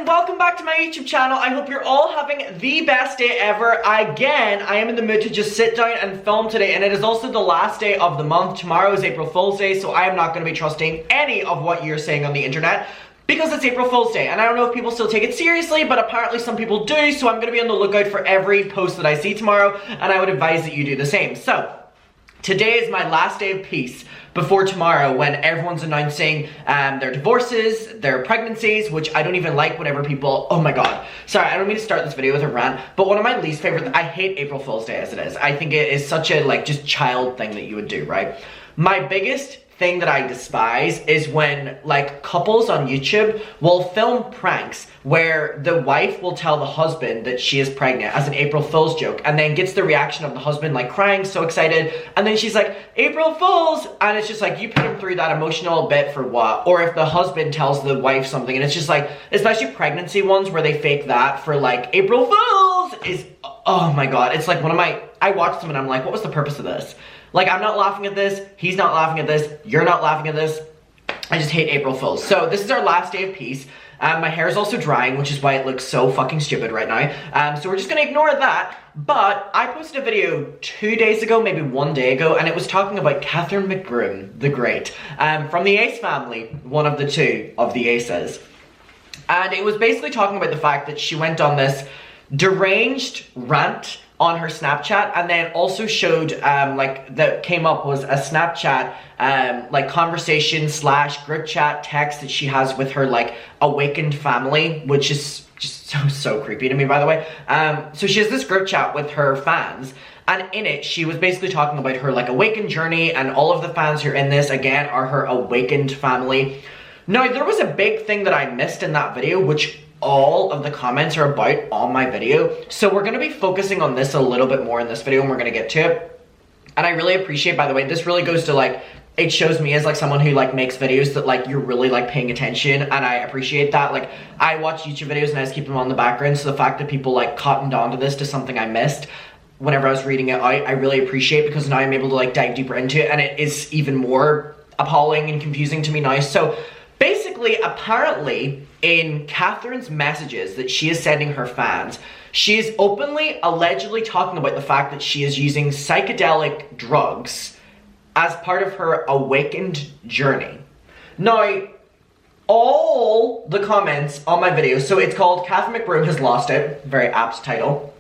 and welcome back to my YouTube channel. I hope you're all having the best day ever. Again, I am in the mood to just sit down and film today, and it is also the last day of the month. Tomorrow is April Fool's Day, so I am not going to be trusting any of what you're saying on the internet because it's April Fool's Day, and I don't know if people still take it seriously, but apparently some people do, so I'm going to be on the lookout for every post that I see tomorrow, and I would advise that you do the same. So, today is my last day of peace before tomorrow when everyone's announcing their divorces, their pregnancies, which I don't even like whenever people, oh my god. Sorry, I don't mean to start this video with a rant, but one of my least favorite, I hate April Fool's Day as it is. I think it is such a just child thing that you would do, right? My biggest thing that I despise is when couples on YouTube will film pranks where the wife will tell the husband that she is pregnant as an April Fool's joke and then gets the reaction of the husband crying, so excited, and then she's like, April Fool's, and it's just you put him through that emotional bit for what? Or if the husband tells the wife something and it's just especially pregnancy ones where they fake that for April Fool's is, oh my god, it's one of my, I watched them and I'm like, what was the purpose of this? I'm not laughing at this, he's not laughing at this, you're not laughing at this. I just hate April Fools. So this is our last day of peace. My hair is also drying, which is why it looks so fucking stupid right now. So we're just gonna ignore that. But I posted a video 2 days ago, maybe 1 day ago, and it was talking about Catherine McBroom, the Great, from the Ace family, one of the two of the Aces. And it was basically talking about the fact that she went on this deranged rant on her Snapchat, and then also showed that came up was a Snapchat conversation / group chat text that she has with her awakened family, which is just so creepy to me, by the way. So she has this group chat with her fans, and in it she was basically talking about her awakened journey, and all of the fans who are in this again are her awakened family. Now there was a big thing that I missed in that video, which all of the comments are about on my video, so we're going to be focusing on this a little bit more in this video, and we're going to get to it. And I really appreciate, by the way, this really goes to it shows me as someone who makes videos that you're really paying attention, and I appreciate that. I watch YouTube videos and I just keep them on the background, so the fact that people cottoned onto this to something I missed whenever I was reading it out, I really appreciate, because now I'm able to dive deeper into it, and it is even more appalling and confusing to me now. So basically, apparently, in Catherine's messages that she is sending her fans, she is openly, allegedly talking about the fact that she is using psychedelic drugs as part of her awakened journey. Now, all the comments on my video, so it's called Catherine McBroom Has Lost It, very apt title,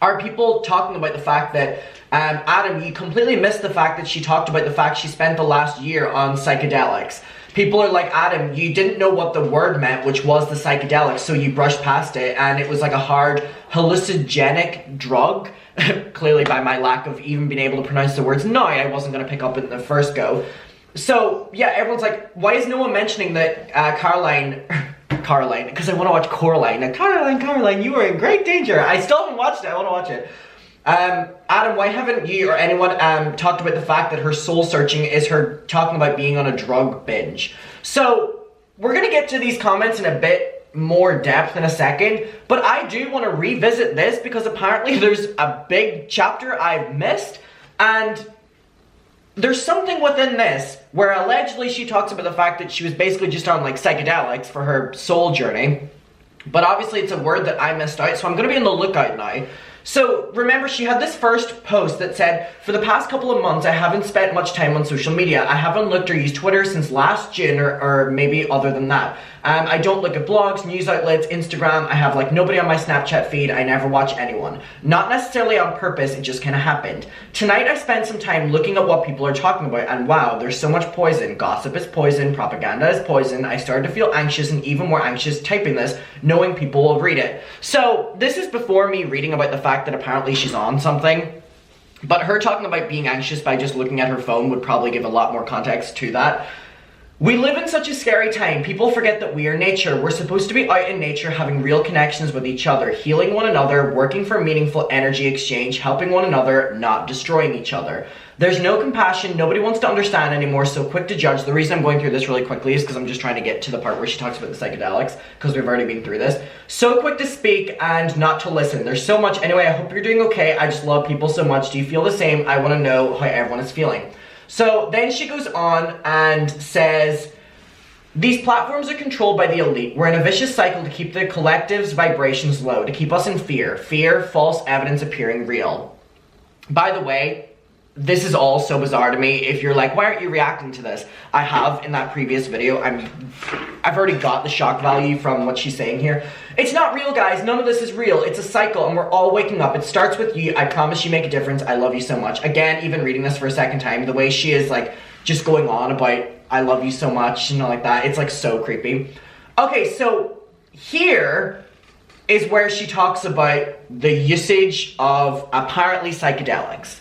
are people talking about the fact that, Adam, you completely missed the fact that she talked about the fact she spent the last year on psychedelics. People are like, Adam, you didn't know what the word meant, which was the psychedelics, so you brushed past it, and it was a hard hallucinogenic drug. Clearly by my lack of even being able to pronounce the words, no, I wasn't going to pick up it in the first go. So, yeah, everyone's like, why is no one mentioning that Caroline, because I want to watch Coraline. Now, Caroline, you are in great danger. I still haven't watched it, I want to watch it. Adam, why haven't you or anyone talked about the fact that her soul searching is her talking about being on a drug binge? So, we're gonna get to these comments in a bit more depth in a second, but I do want to revisit this because apparently there's a big chapter I've missed, and there's something within this where allegedly she talks about the fact that she was basically just on psychedelics for her soul journey, but obviously it's a word that I missed out, so I'm gonna be on the lookout now. So, remember, she had this first post that said, for the past couple of months, I haven't spent much time on social media. I haven't looked or used Twitter since last June, or maybe other than that. I don't look at blogs, news outlets, Instagram. I have nobody on my Snapchat feed. I never watch anyone. Not necessarily on purpose, it just kind of happened. Tonight, I spent some time looking at what people are talking about, and wow, there's so much poison. Gossip is poison, propaganda is poison. I started to feel anxious, and even more anxious typing this, knowing people will read it. So, this is before me reading about the fact that apparently she's on something, but her talking about being anxious by just looking at her phone would probably give a lot more context to that. We live in such a scary time. People forget that we are nature. We're supposed to be out in nature, having real connections with each other, healing one another, working for meaningful energy exchange, helping one another, not destroying each other. There's no compassion, nobody wants to understand anymore, so quick to judge. The reason I'm going through this really quickly is because I'm just trying to get to the part where she talks about the psychedelics, because we've already been through this. So quick to speak and not to listen. There's so much. Anyway, I hope you're doing okay. I just love people so much. Do you feel the same? I want to know how everyone is feeling. So then she goes on and says, These platforms are controlled by the elite. We're in a vicious cycle to keep the collective's vibrations low, to keep us in fear. Fear, false evidence appearing real. By the way, this is all so bizarre to me. If you're like, why aren't you reacting to this? I have in that previous video. I've already got the shock value from what she's saying here. It's not real, guys. None of this is real. It's a cycle, and we're all waking up. It starts with you. I promise you make a difference. I love you so much. Again, even reading this for a second time, the way she is like just going on about I love you so much and all like that. It's like so creepy. Okay, so here is where she talks about the usage of apparently psychedelics.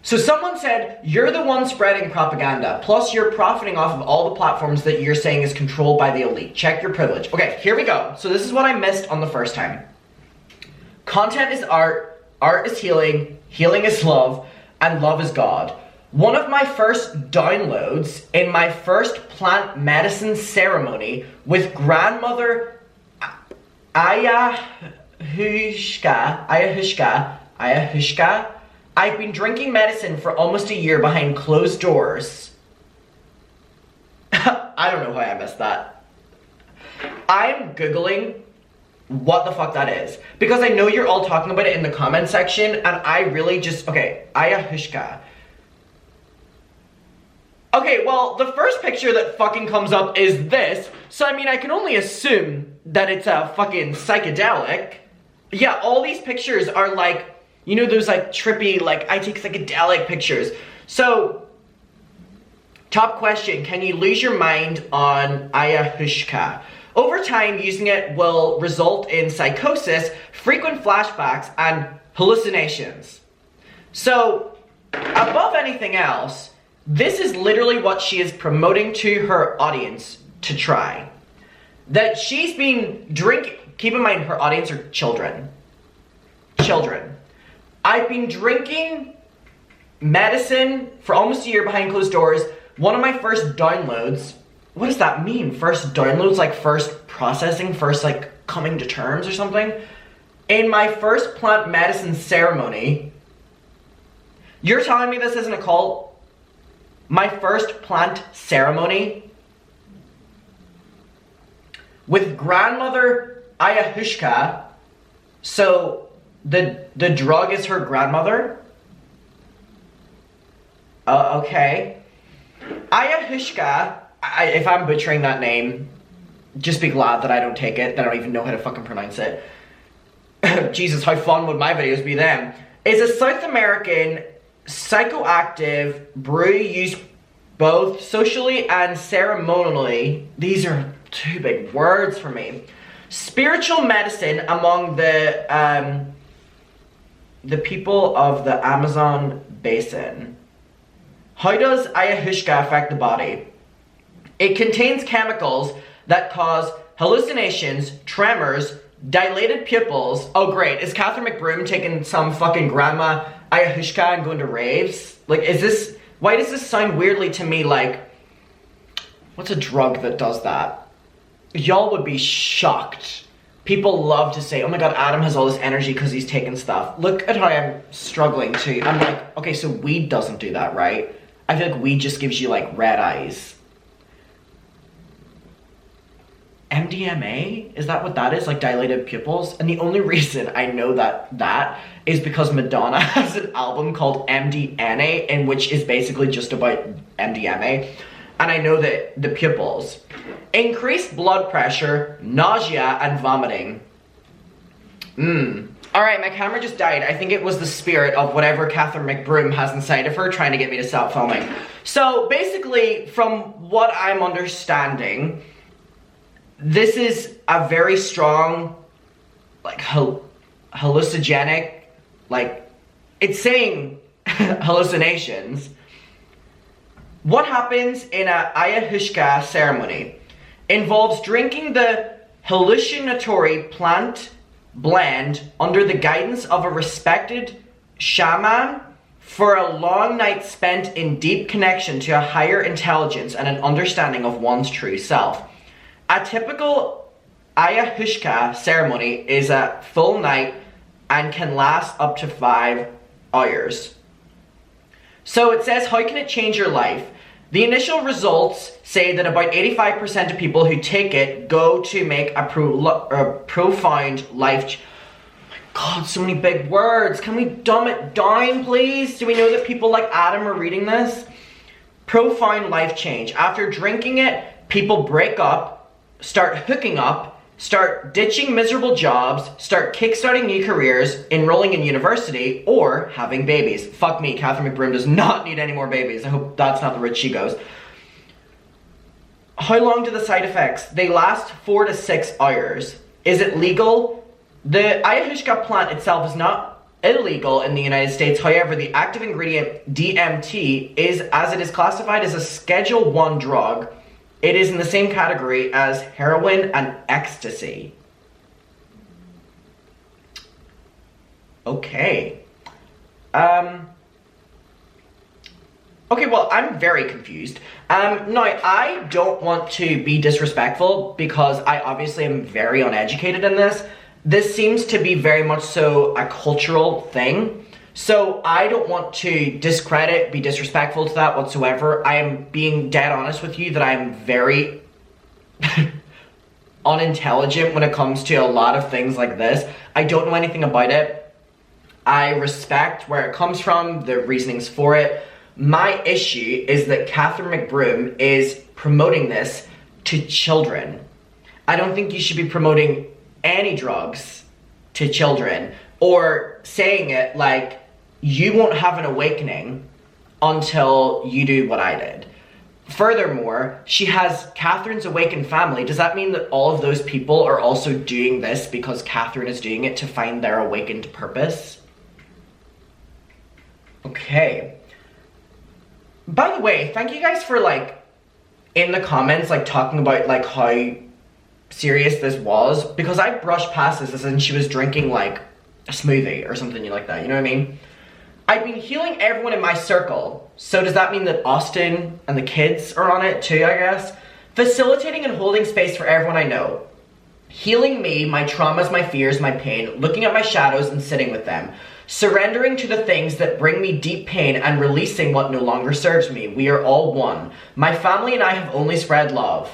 So someone said, you're the one spreading propaganda, plus you're profiting off of all the platforms that you're saying is controlled by the elite. Check your privilege. Okay, here we go. So this is what I missed on the first time. Content is art, art is healing, healing is love, and love is God. One of my first downloads in my first plant medicine ceremony with grandmother ayahuasca. I've been drinking medicine for almost a year behind closed doors. I don't know why I missed that. I'm Googling what the fuck that is. Because I know you're all talking about it in the comment section, and I really just, okay, ayahuasca. Okay, well, the first picture that fucking comes up is this, so I mean, I can only assume that it's a fucking psychedelic. Yeah, all these pictures are like, you know, those like trippy, like I take psychedelic pictures. So, top question, can you lose your mind on ayahuasca? Over time, using it will result in psychosis, frequent flashbacks, and hallucinations. So, above anything else, this is literally what she is promoting to her audience to try. That she's been drinking, keep in mind her audience are children. Children. I've been drinking medicine for almost a year behind closed doors. One of my first downloads, what does that mean? First downloads, like first processing, first like coming to terms or something? In my first plant medicine ceremony, you're telling me this isn't a cult? My first plant ceremony with grandmother ayahuasca. So the drug is her grandmother? Okay. Ayahuasca, if I'm butchering that name, just be glad that I don't take it, that I don't even know how to fucking pronounce it. Jesus, how fun would my videos be then? Is a South American psychoactive brew used both socially and ceremonially. These are two big words for me. Spiritual medicine among the people of the Amazon basin. How does ayahuasca affect the body? It contains chemicals that cause hallucinations, tremors, dilated pupils. Oh great, is Catherine McBroom taking some fucking grandma ayahuasca and going to raves? Like, is this, why does this sound weirdly to me like, what's a drug that does that? Y'all would be shocked. People love to say, oh my god, Adam has all this energy because he's taking stuff. Look at how I'm struggling to, I'm like, okay, so weed doesn't do that, right? I feel like weed just gives you like red eyes. MDMA? Is that what that is? Like dilated pupils? And the only reason I know that is because Madonna has an album called MDNA, in which is basically just about MDMA. And I know that the pupils. Increased blood pressure, nausea, and vomiting. Alright, my camera just died. I think it was the spirit of whatever Catherine McBroom has inside of her trying to get me to stop filming. So basically, from what I'm understanding, this is a very strong, like, hallucinogenic, like, it's saying hallucinations. What happens in a ayahuasca ceremony involves drinking the hallucinatory plant blend under the guidance of a respected shaman for a long night spent in deep connection to a higher intelligence and an understanding of one's true self. A typical ayahuasca ceremony is a full night and can last up to 5 hours. So it says, how can it change your life? The initial results say that about 85% of people who take it go to make a profound life. God, so many big words. Can we dumb it down, please? Do we know that people like Adam are reading this? Profound life change. After drinking it, people break up, start hooking up, start ditching miserable jobs, start kickstarting new careers, enrolling in university, or having babies. Fuck me, Catherine McBroom does not need any more babies. I hope that's not the route she goes. How long do the side effects? They last 4 to 6 hours. Is it legal? The ayahuasca plant itself is not illegal in the United States. However, the active ingredient DMT is, as it is classified as a Schedule 1 drug, it is in the same category as heroin and ecstasy. Okay. Okay, well, I'm very confused. Now, I don't want to be disrespectful because I obviously am very uneducated in this. This seems to be very much so a cultural thing. So I don't want to discredit, be disrespectful to that whatsoever. I am being dead honest with you that I am very unintelligent when it comes to a lot of things like this. I don't know anything about it. I respect where it comes from, the reasonings for it. My issue is that Catherine McBroom is promoting this to children. I don't think you should be promoting any drugs to children or saying it like you won't have an awakening until you do what I did. Furthermore, she has Catherine's awakened family. Does that mean that all of those people are also doing this because Catherine is doing it to find their awakened purpose? Okay. By the way, thank you guys for like in the comments like talking about like how serious this was, because I brushed past this as in she was drinking like a smoothie or something like that, you know what I mean? I've been healing everyone in my circle, so does that mean that Austin and the kids are on it too, I guess? Facilitating and holding space for everyone I know. Healing me, my traumas, my fears, my pain, looking at my shadows and sitting with them. Surrendering to the things that bring me deep pain and releasing what no longer serves me. We are all one. My family and I have only spread love.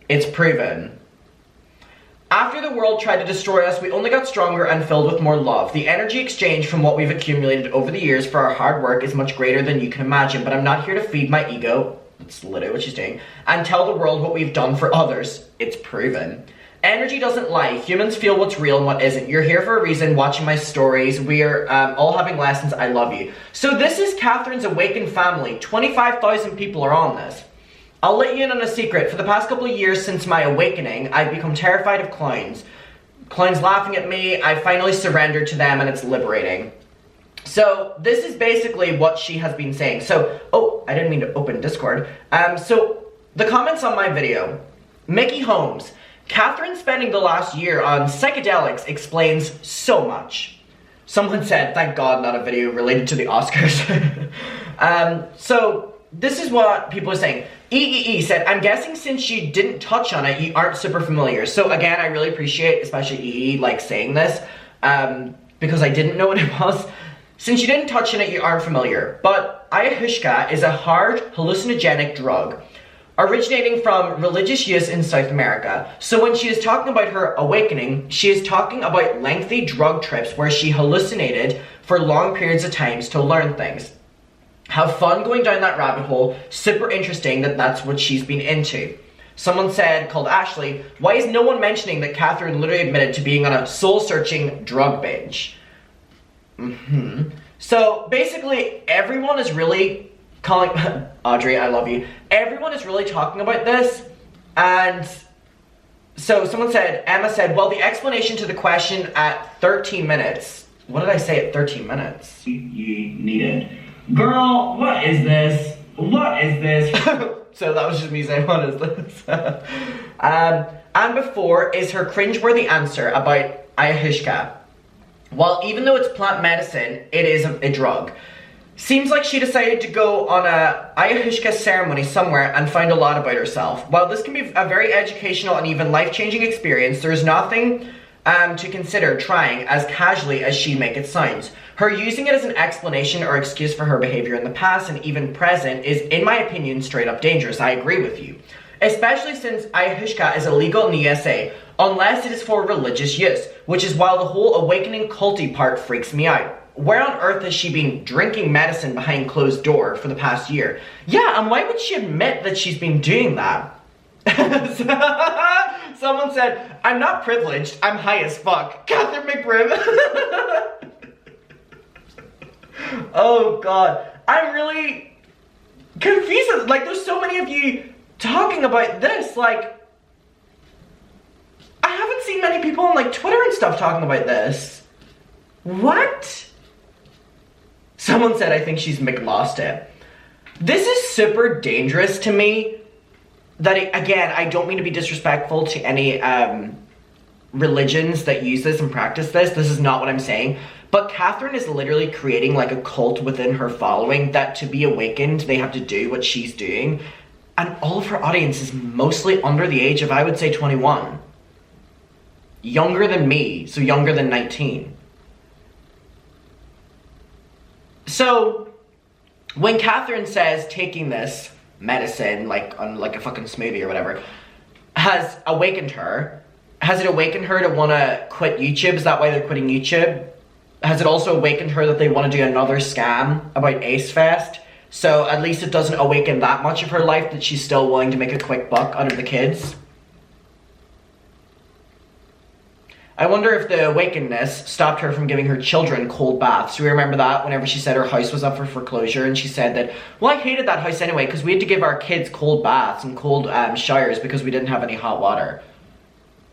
It's proven. After the world tried to destroy us, we only got stronger and filled with more love. The energy exchange from what we've accumulated over the years for our hard work is much greater than you can imagine, but I'm not here to feed my ego, that's literally what she's doing, and tell the world what we've done for others. It's proven. Energy doesn't lie. Humans feel what's real and what isn't. You're here for a reason, watching my stories. We're all having lessons. I love you. So this is Catherine's awakened family. 25,000 people are on this. I'll let you in on a secret. For the past couple of years since my awakening, I've become terrified of clowns. Clowns laughing at me. I finally surrendered to them and it's liberating. So this is basically what she has been saying. So, oh, I didn't mean to open Discord. So the comments on my video. Mickey Holmes. Catherine spending the last year on psychedelics explains so much. Someone said, thank God, not a video related to the Oscars. So this is what people are saying. EEE said, I'm guessing since you didn't touch on it, you aren't super familiar. So again, I really appreciate, especially EE, like saying this, because I didn't know what it was. Since you didn't touch on it, you aren't familiar. But ayahuasca is a hard hallucinogenic drug originating from religious use in South America. So when she is talking about her awakening, she is talking about lengthy drug trips where she hallucinated for long periods of times to learn things. Have fun going down that rabbit hole. Super interesting that that's what she's been into. Someone said, called Ashley, why is no one mentioning that Catherine literally admitted to being on a soul-searching drug binge? So basically, everyone is really calling, Audrey, I love you. Everyone is really talking about this, and so someone said, Emma said, well, the explanation to the question at 13 minutes. What did I say at 13 minutes? You need it. Girl, what is this? What is this? So that was just me saying, what is this? And before is her cringeworthy answer about ayahuasca. Well, even though it's plant medicine, it is a drug. Seems like she decided to go on a ayahuasca ceremony somewhere and find a lot about herself. While this can be a very educational and even life-changing experience, there is nothing to consider trying as casually as she make it sounds. Her using it as an explanation or excuse for her behavior in the past and even present is, in my opinion, straight up dangerous. I agree with you. Especially since ayahuasca is illegal in the USA, unless it is for religious use, which is why the whole awakening culty part freaks me out. Where on earth has she been drinking medicine behind closed door for the past year? Yeah, and why would she admit that she's been doing that? Someone said, I'm not privileged, I'm high as fuck. Catherine McBroom. Oh god, I'm really confused. Like, there's so many of you talking about this. Like, I haven't seen many people on like Twitter and stuff talking about this. What? Someone said, I think she's McLost it. This is super dangerous to me. That, again, I don't mean to be disrespectful to any religions that use this and practice this. This is not what I'm saying. But Catherine is literally creating like a cult within her following that to be awakened, they have to do what she's doing. And all of her audience is mostly under the age of, I would say, 21. Younger than me, so younger than 19. So, when Catherine says taking this medicine, like on like a fucking smoothie or whatever, has awakened her, has it awakened her to want to quit YouTube? Is that why they're quitting YouTube? Has it also awakened her that they want to do another scam about Ace Fest? So at least it doesn't awaken that much of her life that she's still willing to make a quick buck out of the kids. I wonder if the awakenedness stopped her from giving her children cold baths. Do you remember that? Whenever she said her house was up for foreclosure and she said that, well, I hated that house anyway because we had to give our kids cold baths and cold showers because we didn't have any hot water.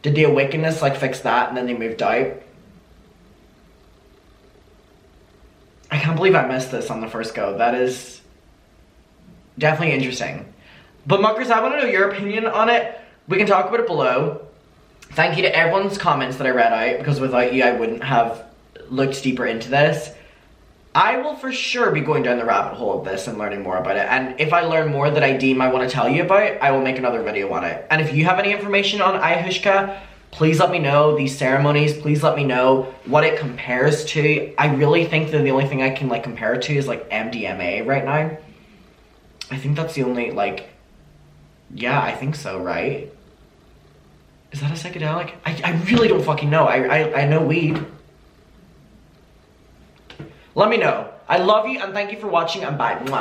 Did the awakenedness like fix that and then they moved out? I can't believe I missed this on the first go. That is definitely interesting. But muckers, I want to know your opinion on it. We can talk about it below. Thank you to everyone's comments that I read out, because without you I wouldn't have looked deeper into this. I will for sure be going down the rabbit hole of this and learning more about it, and if I learn more that I deem I want to tell you about, I will make another video on it. And if you have any information on ayahuasca, please let me know. These ceremonies, please let me know what it compares to. I really think that the only thing I can like compare it to is like MDMA right now. I think that's the only like, yeah, I think so, right? Is that a psychedelic? I really don't fucking know. I know weed. Let me know. I love you and thank you for watching and bye. Mwah.